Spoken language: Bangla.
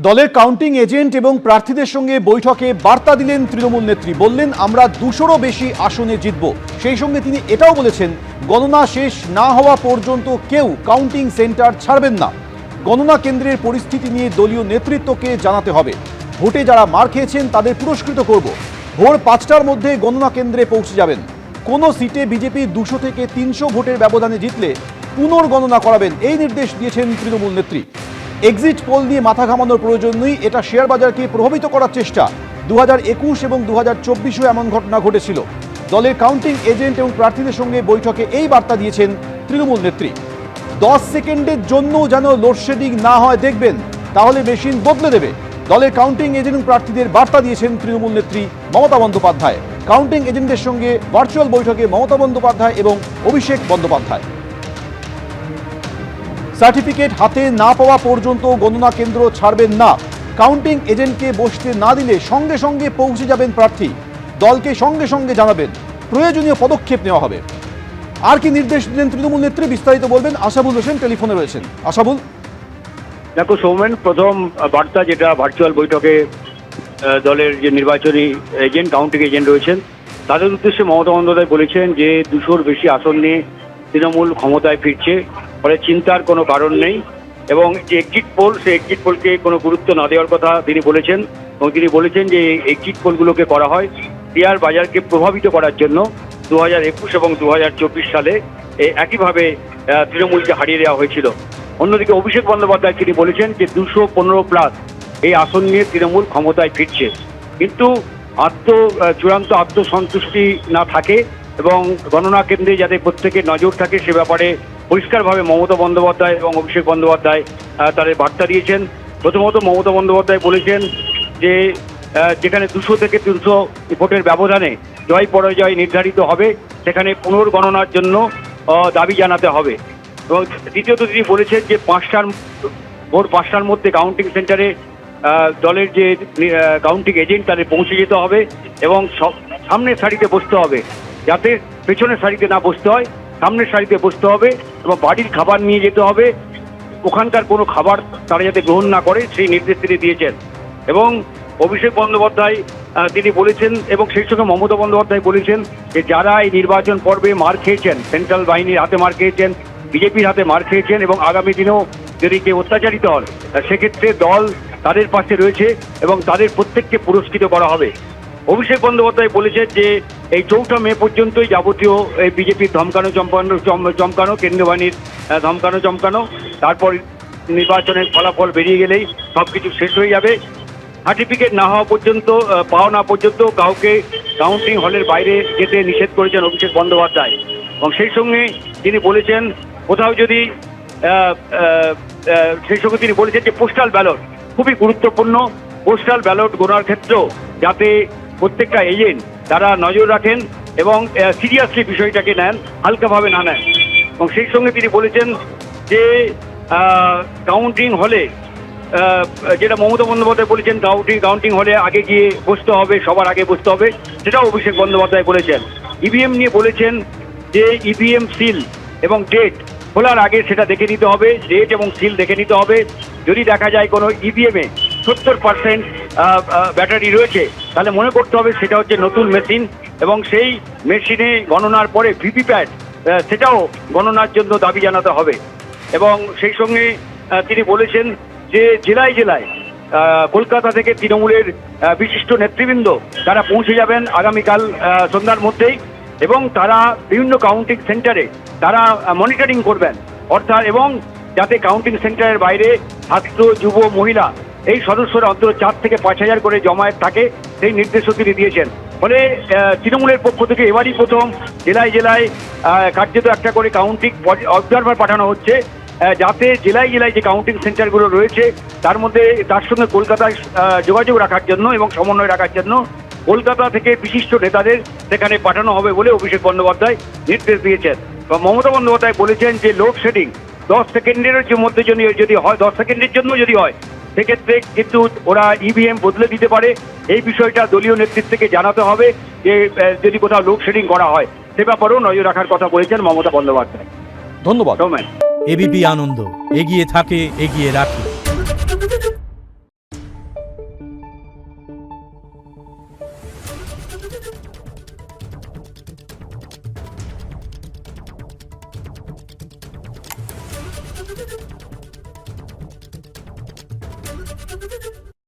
দলের কাউন্টিং এজেন্ট এবং প্রার্থীদের সঙ্গে বৈঠকে বার্তা দিলেন তৃণমূল নেত্রী। বললেন, আমরা 200-রও বেশি আসনে জিতব। সেই সঙ্গে তিনি এটাও বলেছেন, গণনা শেষ না হওয়া পর্যন্ত কেউ কাউন্টিং সেন্টার ছাড়বেন না। গণনা কেন্দ্রের পরিস্থিতি নিয়ে দলীয় নেতৃত্বকে জানাতে হবে। ভোটে যারা মার খেয়েছেন তাদের পুরস্কৃত করব। ভোর 5টার মধ্যে গণনা কেন্দ্রে পৌঁছে যাবেন। কোনো সিটে বিজেপি 200 থেকে 300 ভোটের ব্যবধানে জিতলে পুনর্গণনা করাবেন, এই নির্দেশ দিয়েছেন তৃণমূল নেত্রী। এক্সিট পোল নিয়ে মাথা ঘামানোর প্রয়োজন নেই, এটা শেয়ার বাজারকে প্রভাবিত করার চেষ্টা। 2021 এবং 2024-ও এমন ঘটনা ঘটেছিল। দলের কাউন্টিং এজেন্ট এবং প্রার্থীদের সঙ্গে বৈঠকে এই বার্তা দিয়েছেন তৃণমূল নেত্রী। 10 সেকেন্ডের জন্য যেন লোডশেডিং না হয় দেখবেন, তাহলে মেশিন বদলে দেবে। দলের কাউন্টিং এজেন্ট এবং প্রার্থীদের বার্তা দিয়েছেন তৃণমূল নেত্রী মমতা বন্দ্যোপাধ্যায়। কাউন্টিং এজেন্টদের সঙ্গে ভার্চুয়াল বৈঠকে মমতা বন্দ্যোপাধ্যায় এবং অভিষেক বন্দ্যোপাধ্যায়। সার্টিফিকেট হাতে না পাওয়া পর্যন্ত গণনা কেন্দ্র ছাড়বেন না। কাউন্টিং এজেন্টকে বসতে না দিলে সঙ্গে সঙ্গে পৌঁছে যাবেন প্রার্থী। দলকে সঙ্গে সঙ্গে জানাবেন, প্রয়োজনীয় পদক্ষেপ নেওয়া হবে। আর কি নির্দেশ দিলেন তৃণমূল নেত্রী, বিস্তারিত বলবেন আশাবুল হোসেন, টেলিফোনে রয়েছেন। আশাবুল। দেখো সৌমেন, প্রথম বার্তা যেটা ভার্চুয়াল বৈঠকে দলের যে নির্বাচনী এজেন্ট, কাউন্টিং এজেন্ট রয়েছেন, তাদের উদ্দেশ্যে মমতা বন্দ্যোপাধ্যায় বলেছেন যে 200-র বেশি আসন নিয়ে তৃণমূল ক্ষমতায় ফিরছে, ফলে চিন্তার কোনো কারণ নেই। এবং যে এক্সিট পোল, সেই এক্সিট পোলকে কোনো গুরুত্ব না দেওয়ার কথা তিনি বলেছেন। এবং তিনি বলেছেন যে এই এক্সিট পোলগুলোকে করা হয় শেয়ার বাজারকে প্রভাবিত করার জন্য। 2021 এবং 2024 সালে একইভাবে তৃণমূলকে হারিয়ে দেওয়া হয়েছিল। অন্যদিকে অভিষেক বন্দ্যোপাধ্যায় তিনি বলেছেন যে 215+ এই আসন নিয়ে তৃণমূল ক্ষমতায় ফিরছে। কিন্তু চূড়ান্ত আত্মসন্তুষ্টি না থাকে এবং গণনা কেন্দ্রে যাতে প্রত্যেকের নজর থাকে সে ব্যাপারে পরিষ্কারভাবে মমতা বন্দ্যোপাধ্যায় এবং অভিষেক বন্দ্যোপাধ্যায় তাদের বার্তা দিয়েছেন। প্রথমত মমতা বন্দ্যোপাধ্যায় বলেছেন যে যেখানে 200 থেকে 300 ভোটের ব্যবধানে জয় পরাজয় নির্ধারিত হবে, সেখানে পুনর্গণনার জন্য দাবি জানাতে হবে। এবং দ্বিতীয়ত তিনি বলেছেন যে ভোর 5টার মধ্যে কাউন্টিং সেন্টারে দলের যে কাউন্টিং এজেন্ট তাদের পৌঁছে যেতে হবে এবং সামনের সারিতে বসতে হবে, যাতে পেছনের সারিতে না বসতে হয়, সামনের সারিতে বসতে হবে এবং বাড়ির খাবার নিয়ে যেতে হবে। ওখানকার কোনো খাবার তারা যাতে গ্রহণ না করে সেই নির্দেশ তিনি দিয়েছেন। এবং অভিষেক বন্দ্যোপাধ্যায় তিনি বলেছেন এবং সেই সঙ্গে মমতা বন্দ্যোপাধ্যায় বলেছেন যে যারা এই নির্বাচন পর্বে মার খেয়েছেন, সেন্ট্রাল বাহিনীর হাতে মার খেয়েছেন, বিজেপির হাতে মার খেয়েছেন এবং আগামী দিনেও যদি কেউ অত্যাচারিত হন সেক্ষেত্রে দল তাদের পাশে রয়েছে এবং তাদের প্রত্যেককে পুরস্কৃত করা হবে। অভিষেক বন্দ্যোপাধ্যায় বলেছেন যে এই 4 মে পর্যন্তই যাবতীয় এই বিজেপির চমকানো কেন্দ্রীয় বাহিনীর চমকানো, তারপর নির্বাচনের ফলাফল বেরিয়ে গেলেই সবকিছু শেষ হয়ে যাবে। সার্টিফিকেট না হওয়া পর্যন্ত, পাওয়া না পর্যন্ত কাউকে কাউন্টিং হলের বাইরে যেতে নিষেধ করেছেন অভিষেক বন্দ্যোপাধ্যায়। এবং সেই সঙ্গে তিনি বলেছেন কোথাও যদি তিনি বলেছেন যে পোস্টাল ব্যালট খুবই গুরুত্বপূর্ণ। পোস্টাল ব্যালট গোনার ক্ষেত্রেও যাতে প্রত্যেকটা এজেন্ট তারা নজর রাখেন এবং সিরিয়াসলি বিষয়টাকে নেন, হালকাভাবে না নেন। এবং সেই সঙ্গে তিনি বলেছেন যে কাউন্টিং হলে, যেটা মমতা বন্দ্যোপাধ্যায় বলেছেন কাউন্টিং হলে আগে গিয়ে বসতে হবে, সবার আগে বসতে হবে, সেটাও অভিষেক বন্দ্যোপাধ্যায় বলেছেন। ইভিএম নিয়ে বলেছেন যে ইভিএম সিল এবং ডেট খোলার আগে সেটা দেখে নিতে হবে, ডেট এবং সিল দেখে নিতে হবে। যদি দেখা যায় কোনো ইভিএমে 70% ব্যাটারি রয়েছে, তাহলে মনে করতে হবে সেটা হচ্ছে নতুন মেশিন এবং সেই মেশিনে গণনার পরে ভিভিপ্যাট সেটাও গণনার জন্য দাবি জানাতে হবে। এবং সেই সঙ্গে তিনি বলেছেন যে জেলায় জেলায় কলকাতা থেকে তৃণমূলের বিশিষ্ট নেতৃবৃন্দ তারা পৌঁছে যাবেন আগামীকাল সন্ধ্যার মধ্যেই এবং তারা বিভিন্ন কাউন্টিং সেন্টারে তারা মনিটরিং করবেন, অর্থাৎ এবং যাতে কাউন্টিং সেন্টারের বাইরে ছাত্র, যুব, মহিলা এই সদস্যরা অন্তত 4 থেকে 5,000 করে জমায়েত থাকে, সেই নির্দেশও তিনি দিয়েছেন। ফলে তৃণমূলের পক্ষ থেকে এবারই প্রথম জেলায় জেলায় কার্যত একটা করে কাউন্টিং অবজারভার পাঠানো হচ্ছে, যাতে জেলায় জেলায় যে কাউন্টিং সেন্টারগুলো রয়েছে তার সঙ্গে কলকাতায় যোগাযোগ রাখার জন্য এবং সমন্বয় রাখার জন্য কলকাতা থেকে বিশিষ্ট নেতাদের সেখানে পাঠানো হবে বলে অভিষেক বন্দ্যোপাধ্যায় নির্দেশ দিয়েছেন। মমতা বন্দ্যোপাধ্যায় বলেছেন যে লোডশেডিং 10 সেকেন্ডের মধ্যে যদি হয়, 10 সেকেন্ডের জন্য যদি হয়, সেক্ষেত্রে কিন্তু ওরা ইভিএম বদলে দিতে পারে। এই বিষয়টা দলীয় নেতৃত্বকে জানাতে হবে যে যদি কোথাও লোডশেডিং করা হয় সে ব্যাপারেও নজর রাখার কথা বলেছেন মমতা বন্দ্যোপাধ্যায়। ধন্যবাদ। এবিপি আনন্দ, এগিয়ে থাকে, এগিয়ে রাখে।